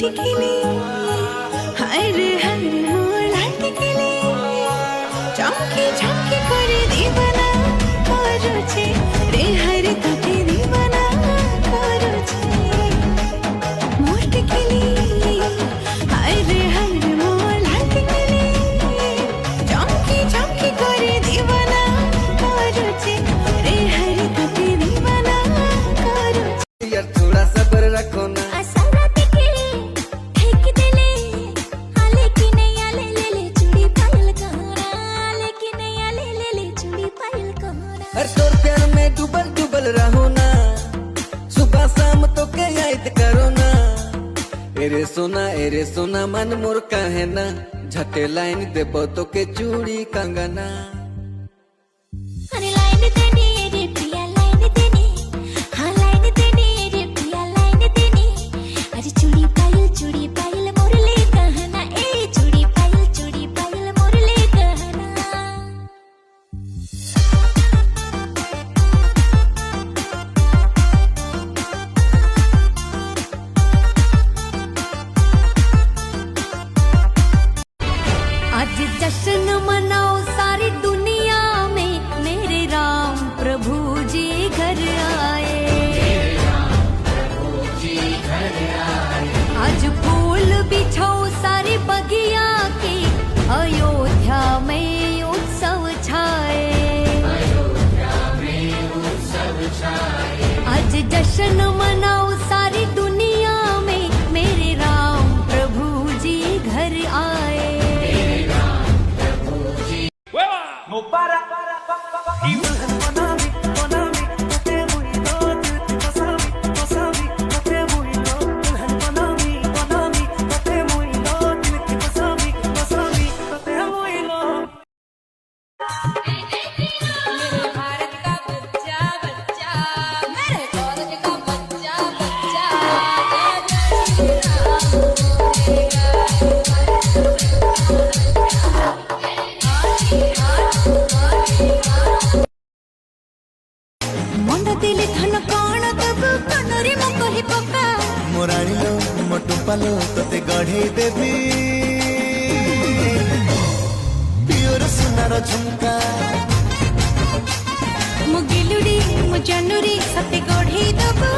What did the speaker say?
टिकिले हाय रे मोर टिकिले चमकी चमकी करे दीवाना करुछे रे हरे तोके दीवाना करुछे मोर टिकिले हाय रे मोर टिकिले चमकी चमकी करे दीवाना करुछे रे हरे तोके दीवाना करुछे यार थोड़ा सब्र रखो ना तोर प्यार में डूबल डूबल रहो ना सुबह शाम तो के याद करो ना एरे सोना मन मोर काहे ना झटे लाइन देबो तो के चूड़ी कंगना आज जश्न मनाओ सारी दुनिया में मेरे राम प्रभु जी घर आए आज फूल बिछाओ सारी बगिया के अयोध्या में उत्सव छाए आज जश्न मनाओ सारी दुनिया में मेरे राम प्रभु जी घर आए No para. मुंडा दिले धन कौन तब कनरी मो कहि पका मोराणी लो मोटू पालो तते गढ़े देवी प्योर सुनार झुमका मो गिलुडी मो जानुरी सते गढ़ी दबो